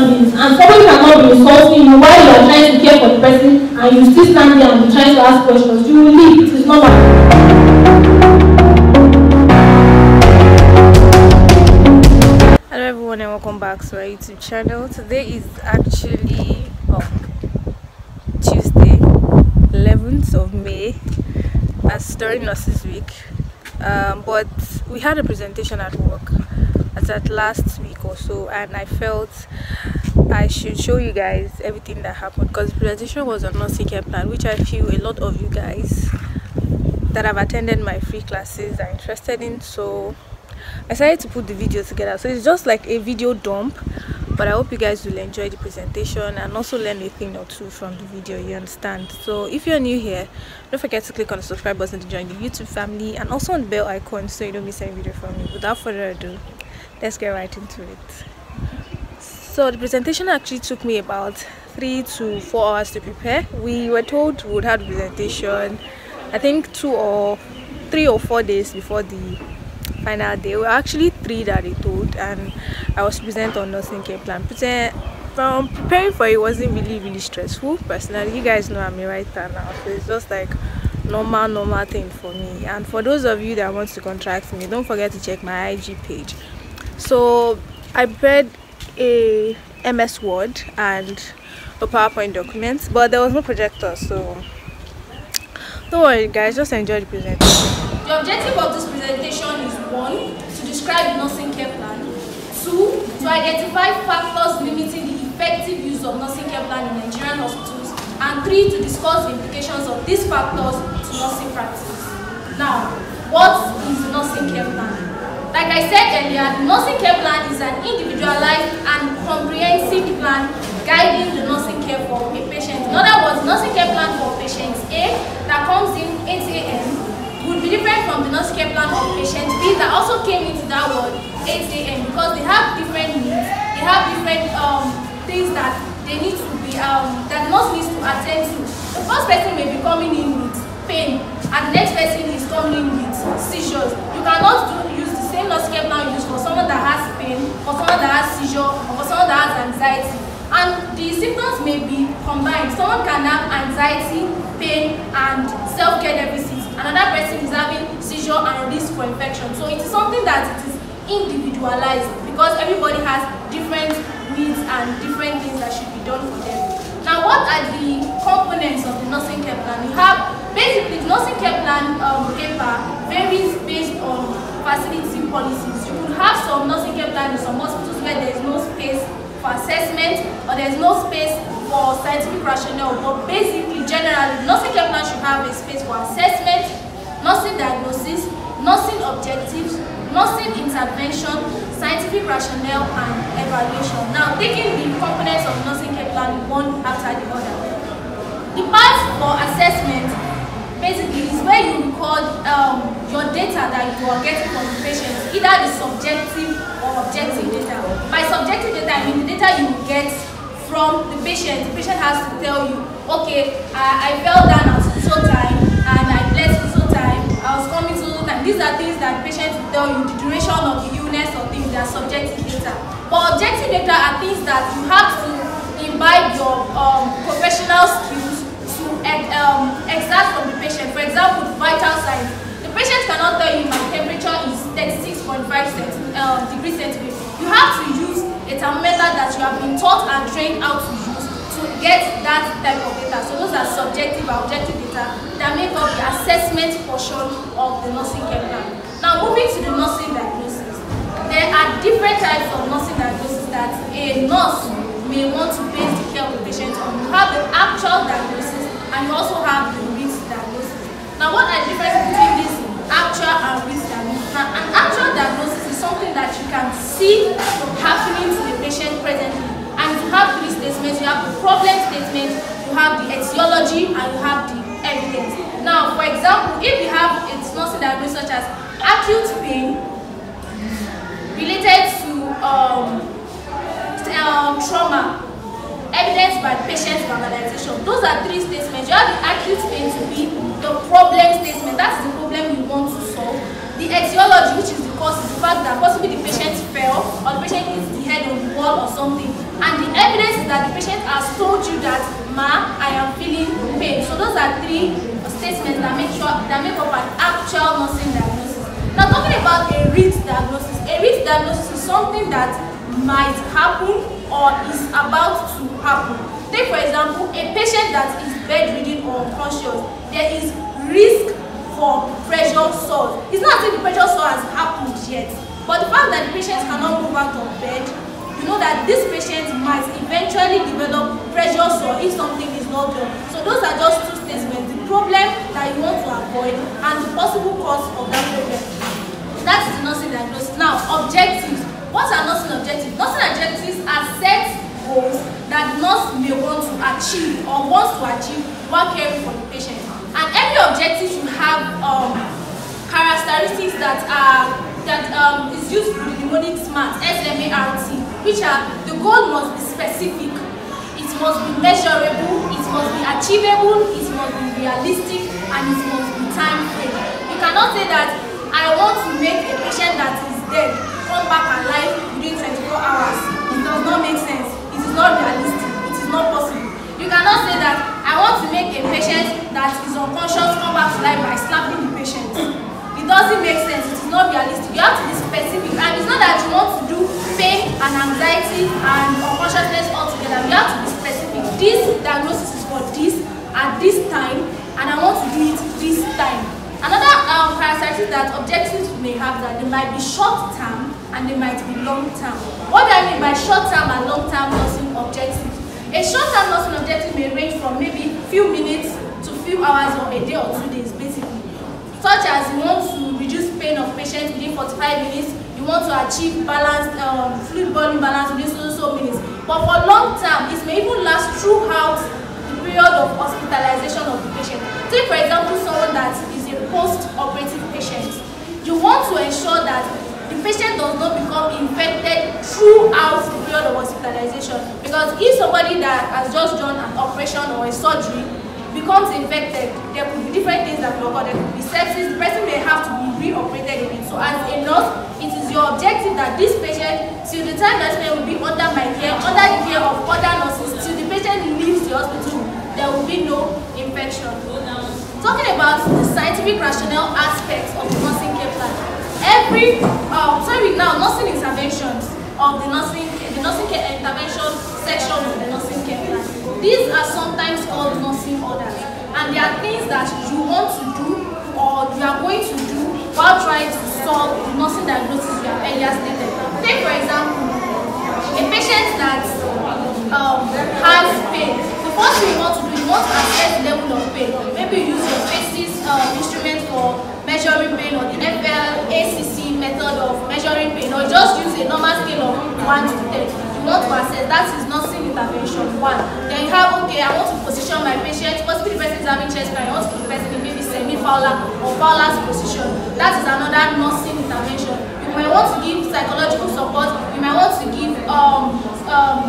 beings, and somebody cannot be insulting you while you are trying to care for the person and you still stand there and be trying to ask questions. You will leave. It is normal. Hello everyone and welcome back to our YouTube channel. Today is actually Tuesday, 11th of May, as during Nurses Week. But we had a presentation at work at last week or so, and I felt I should show you guys everything that happened, because the presentation was on nursing care plan, which I feel a lot of you guys that have attended my free classes are interested in. So I decided to put the video together, so it's just like a video dump, but I hope you guys will enjoy the presentation and also learn a thing or two from the video, you understand. So if you're new here, don't forget to click on the subscribe button to join the YouTube family, and also on the bell icon so you don't miss any video from me. Without further ado, let's get right into it. So the presentation actually took me about 3 to 4 hours to prepare. We were told we would have the presentation, I think 3 or 4 days before the final day. Were actually 3 that they told, and I was present on nursing care plan. From preparing for it wasn't really stressful. Personally, you guys know I'm a writer now, so it's just like normal thing for me. And for those of you that want to contact me, don't forget to check my IG page. So I prepared a MS Word and a PowerPoint document, but there was no projector, so don't worry guys, just enjoy the presentation. The objective of this presentation is 1. To describe the nursing care plan. 2. To identify factors limiting the effective use of nursing care plan in Nigerian hospitals. And 3. To discuss the implications of these factors to nursing practice. Now, what is the nursing care plan? Like I said earlier, the nursing care plan is an individualized and comprehensive plan guiding the nursing care for a patient. In other words, nursing care plan for patient A that comes in 8 a.m. would be different from the nursing care plan of patient B that also came into that ward 8 a.m. because they have different needs, they have different things that they need to be that the nurse needs to attend to. The first person may be coming in with pain, and the next person is coming in with seizures. You cannot use the same nursing care plan used for someone that has pain, for someone that has seizure, or for someone that has anxiety. And the symptoms may be combined. Someone can have anxiety, pain, and self-care deficits. Another person is having seizure and risk for infection. So it is something that it is individualized because everybody has different needs and different things that should be done for them. Now, what are the components of the nursing care plan? You have basically the nursing care plan paper varies based on facility policies. You could have some nursing care plan in some hospitals where there is no space for assessment or there is no space for scientific rationale, but basically generally nursing care plan should have a space for assessment, nursing diagnosis, nursing objectives, nursing intervention, scientific rationale, and evaluation. Now, taking the components of nursing care plan one after the other. The part for assessment basically is where you record your data that you are getting from the patient, either the subjective or objective data. By subjective data, I mean the data you get from the patient. The patient has to tell you, okay, I fell down at so time and I bled so time, I was coming so time. These are things that the patient will tell you, the duration of the illness or things that are subjective data. But objective data are things that you have to imbibe your professional skills to exert from the patient. For example, vital signs. The patient cannot tell you my temperature is 36.5 degrees centigrade. You have to use a thermometer that you have been taught and trained how to use to get that type of data. So those are subjective and objective data that make up the assessment portion of the nursing care plan. Now, moving to the nursing diagnosis. There are different types of nursing diagnosis that a nurse may want to base the care of the patient on. You have the actual diagnosis and you also have the risk diagnosis. Now, what are the differences between this actual and risk diagnosis? Now, an actual diagnosis is something that you can see happening to the patient presently. And you have 3 statements. You have the problem statement, you have the etiology, and you have the evidence. Now, for example, if you have a nursing diagnosis such as acute pain related to trauma, evidenced by patient verbalization, those are 3 statements. You have the acute pain to be the problem statement. That's the problem you want to solve. The etiology, which is the cause, is the fact that possibly the patient fell or the patient hit the head on the wall or something. And the Ma, I am feeling pain. So those are three statements that make up an actual nursing diagnosis. Now talking about a risk diagnosis. A risk diagnosis is something that might happen or is about to happen. Take for example, a patient that is bedridden or unconscious. There is risk for pressure sores. It's not as if the pressure sore has happened yet, but the fact that the patient cannot move out of bed, you know that this patient might eventually develop pressure sore if something is not done. So those are just two statements: the problem that you want to avoid and the possible cause of that problem. That's the nursing diagnosis. Now, objectives. What are nursing objectives? Nursing objectives are set goals that the nurse may want to achieve or wants to achieve while caring for the patient. And every objective should have characteristics that is used with the mnemonic SMART, SMART, which are: the goal must be specific, it must be measurable, it must be achievable, it must be realistic, and it must be time frame. You cannot say that I want to make a patient that is dead come back alive within 24 hours. It does not make sense. It is not realistic. It is not possible. You cannot say that I want to make a patient that is unconscious come back to life by slapping the patient. It doesn't make sense. It is not realistic. You have to be specific. And it's not that you want to do pain and anxiety and unconsciousness all together. You have to be specific. This diagnosis is for this at this time, and I want to do it this time. Another characteristic that objectives may have, that they might be short term and they might be long term. What do I mean by short term and long term nursing objectives? A short term nursing objective may range from maybe few minutes to few hours or a day or 2 days basically. Such as you want to reduce pain of patients within 45 minutes, you want to achieve balanced fluid volume balance within so minutes. But for long term, it may even last throughout the period of hospitalization of the patient. Take for example someone that is a post-operative patient. You want to ensure that the patient does not become infected throughout the period of hospitalization. Because if somebody that has just done an operation or a surgery becomes infected, there could be different things that will occur. There could be sepsis. The person may have to be re-operated again. So as a nurse, it is your objective that this patient, till the time that patient will be under my care, under the care of other nurses, till the patient leaves the hospital, there will be no infection. Talking about the scientific rationale aspects of the nursing care plan. Nursing interventions of the nursing care intervention section of the nursing care plan. These are sometimes called nursing orders, and they are things that you want to do or you are going to do while trying to solve the nursing diagnosis you have earlier stated. Take for example, a patient that has pain. The first thing you want to do, you want to assess the level of pain. Maybe you use your FACES instrument for measuring pain, or the FLACC method of measuring pain, or just use a normal scale of 1 to 10. You want to assess, that is nursing intervention 1. Then you have, okay, I want to position my patient, possibly the person is having chest pain, I want to put the person in maybe semi-Fowler or Fowler's position. That is another nursing intervention. You might want to give psychological support, you might want to give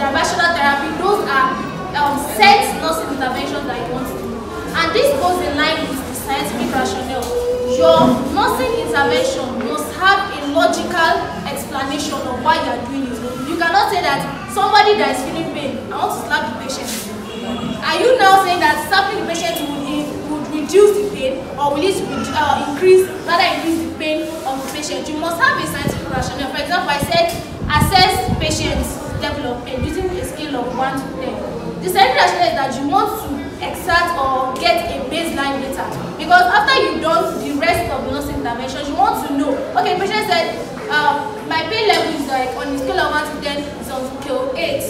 diversional therapy. Those are set nursing interventions that you want to do. And this goes in line with the scientific rationale. Your nursing intervention must have a logical explanation of why you are doing it. You cannot say that somebody that is feeling pain, I want to slap the patient. Are you now saying that slapping the patient would reduce the pain, or will it increase the pain of the patient? You must have a scientific rationale. For example, I said assess patient's level of pain using a scale of 1 to 10. The scientific rationale is that you want to extract or get a baseline data, because after you've done the rest of the nursing intervention, you want to know, okay, the patient said my pain level is like on the scale of 1 to 10 is on scale 8.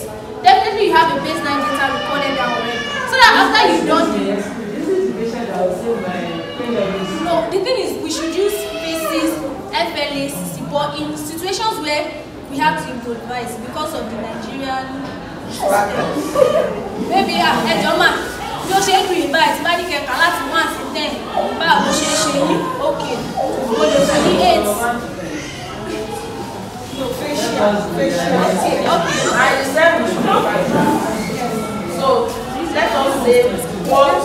Definitely you have a baseline data recorded down already, so that after you've done this, no, the thing is we should use FACES, FLACC, but in situations where we have to improvise because of the Nigerian system. Maybe bí ó ṣe ń gbìyànjú báyìí tí bá ní kẹ̀kà láti 1 sí 10 báwo ló ṣe ń ṣe yìí okay mo lè fún ní 8. So let us say what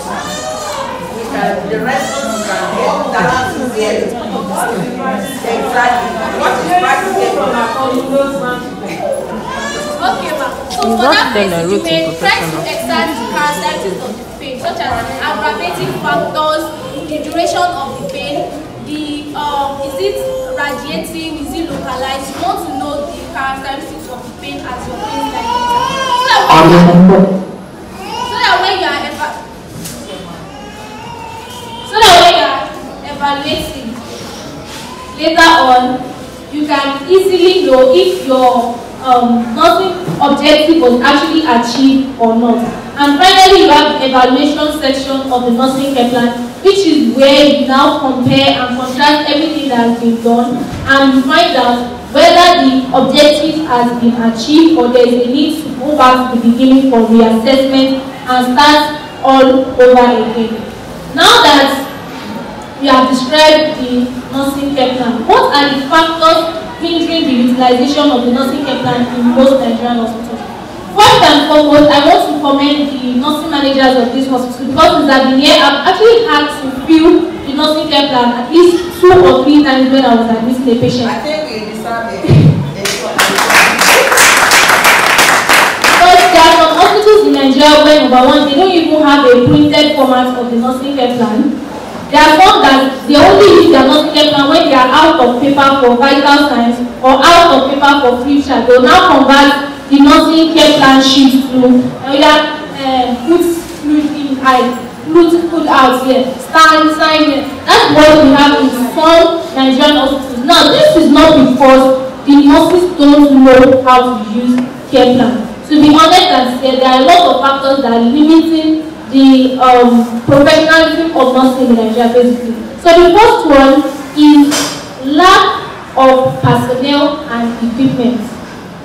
the rest of us can get that is there. Exactly. What is practical? Okay, ma. So for that Written and you written may try to professional. exert the characteristics of the pain, such as aggravating factors, the duration of the pain, the is it radiating, is it localized? You want to know the characteristics of the pain as your pain diameter. So that when you are evaluating later on, you can easily know if your nursing objective was actually achieved or not. And finally, you have the evaluation section of the nursing care plan, which is where you now compare and contrast everything that has been done and find out whether the objective has been achieved or there is a need to go back to the beginning for reassessment and start all over again. Now that we have described the nursing care plan, what are the factors hindering the utilization of the nursing care plan in most Nigerian hospitals? First and foremost, I want to commend the nursing managers of this hospital because since I've been here, I've actually had to fill the nursing care plan at least 2 or 3 times when I was admitting a patient. I think we deserve it. But there are some hospitals in Nigeria where, number one, they don't even have a printed format of the nursing care plan. There are some that they only use their nursing care plan when they are out of paper for vital signs or out of paper for free chart. They will now convert the nursing care plan sheet to put fluid in eye, fluid out here, sign here. That's what we have in some Nigerian hospitals. Now, this is not because the nurses don't know how to use care plan. To be honest and fair, there are a lot of factors that are limiting the professionalism of nursing in Nigeria, basically. So the first one is lack of personnel and equipment.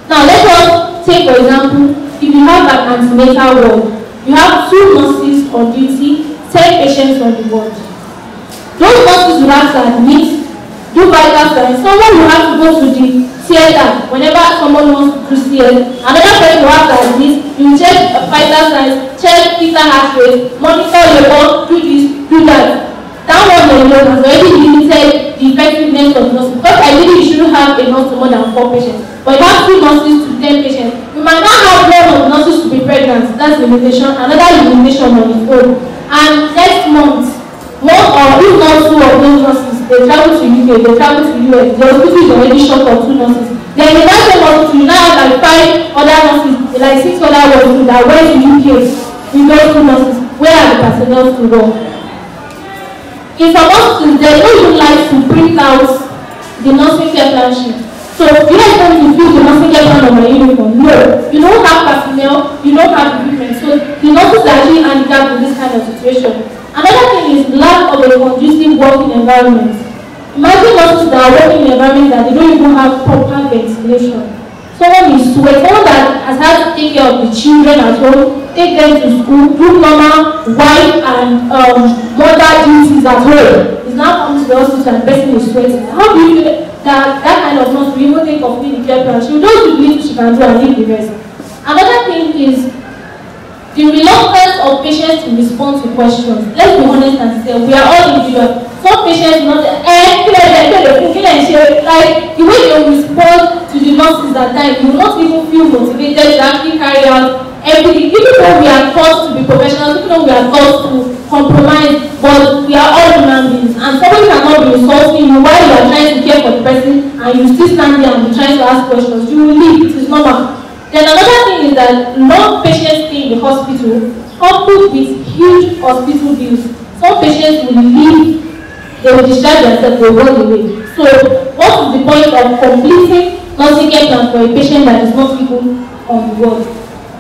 Now let us take, for example, if you have an antenatal ward, you have 2 nurses on duty, 10 patients on the ward. Those nurses will have to admit, do vital signs. Someone will have to go to the theater whenever someone wants to do CS. Another person will have to admit, you check vital signs, check fetal heart rate, monitor your work, do this, do that. That one alone has already limited the effectiveness of nurses. Because ideally you shouldn't have a nurse to more than 4 patients. But you have 2 nurses to 10 patients. You might not have one of the nurses to be pregnant. That's limitation. Another limitation on its own. And next month, 1 or if not 2 of those nurses, they travel to UK, they travel to US. The hospital is already short of 2 nurses. Then in that same hospital, you now have like 5 other nurses, like 6 other nurses that went to UK with those 2 nurses. Where are the personnel to go? In some hospitals, they don't even like to print out the nursing care plan sheet. So you are going to use the nursing care plan on my uniform. No, you don't have personnel, you don't have equipment. So the nurses are actually handicapped in this kind of situation. Another thing is lack of a conducive working environment. Imagine nurses that are working in an environment that they don't even have proper ventilation. Someone is sweat, someone that has had to take care of the children at home, take them to school, do normal wife and mother duties at home. Is now comes to the hospital and the person is sweating. How do you feel that kind of nurse will even think of being the care plan? She will just do the little she can do and leave the rest. Another thing is the reluctance of patients to respond to questions. Let's be honest and say we are all individuals. Some patients not like the way they respond to the nurses at times, you will not even feel motivated to actually carry out everything. Even though we are taught to be professionals, even though we are taught to compromise, but we are all human beings. And somebody cannot be insulting you while you are trying to care for the person and you still stand there and be trying to ask questions. You will leave. It is normal. Then another thing is that long patient stay in the hospital, coupled with huge hospital bills. Some patients will leave, they will discharge themselves, they will run away. So, what is the point of completing nursing care plan for a patient that is not even on the ward?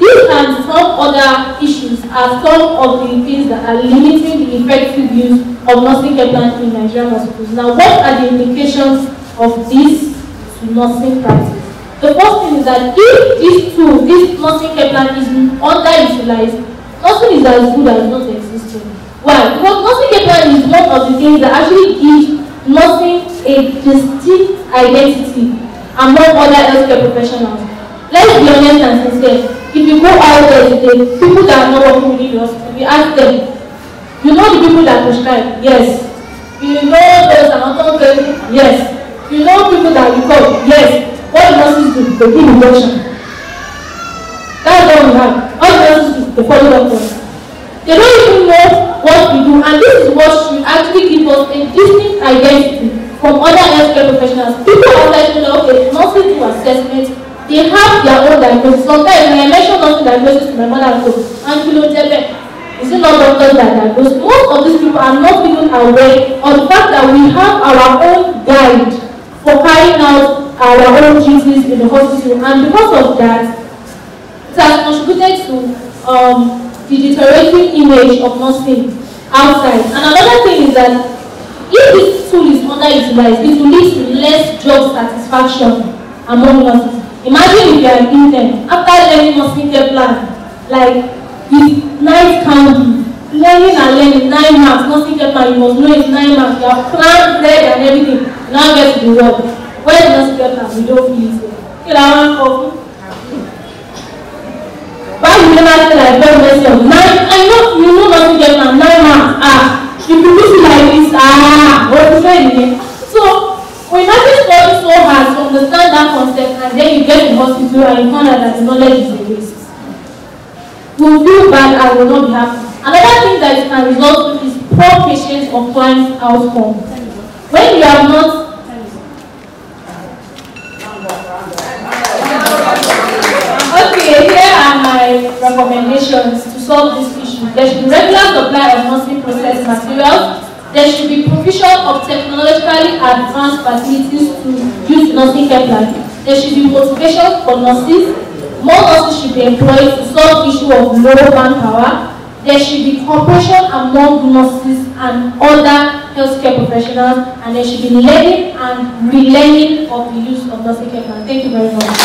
These and some other issues are some of the things that are limiting the effective use of nursing care plan in Nigerian hospitals. Now, what are the implications of this to nursing practice? The first thing is that if this nursing care plan is underutilized, nursing is as good as not existing. Why? Because nursing care plan is one of the things that actually gives nursing a distinct identity among other healthcare professionals. Let's be honest and sincere. If you go out there today, people that are not working within the hospital, we ask them, you know the people that prescribe? Yes. You know those anatomical? Yes. You know people that you call? Yes. What do nurses do? They give injection. That's what we have. All the nurses to follow doctors. They don't even know what we do, and this is what should actually give us a distinct identity from other healthcare professionals. People are like, okay, nurses do assessment, they have their own diagnosis. Sometimes when I mention nursing diagnosis to my mother, I go, and you know, is it not doctors that diagnose? Most of these people are not even aware of the fact that we have our own guide for carrying out our own duties in the hospital, and because of that, it has contributed to the deteriorating image of nursing outside. And another thing is that if this tool is underutilized, it will lead to less job satisfaction among nurses. Imagine if you are an intern, after learning nursing care plan, like with nice candy, learning and learning 9 marks, nursing care plan, you must know it's 9 marks, you have planned, read and everything, now get to the work. Where is nursing care plan? We don't feel it. You know, I want coffee. Why you never say like very mercy of 9? I know you know nothing get now 9 marks. You could do it like this. What is it? So we imagine studying so hard to understand that concept, and then you get to hospital and you find out that the knowledge is a waste. We will feel bad and will not be happy. Another thing that it can result in is poor patient or client outcome. When you have not okay, here are my recommendations to solve this issue. There should be regular supply of nursing process materials. There should be provision of technologically advanced facilities to use nursing care plan. There should be motivation for nurses. More nurses should be employed to solve the issue of low manpower. There should be cooperation among nurses and other healthcare professionals, and there should be learning and relearning of the use of nursing care plan. Thank you very much.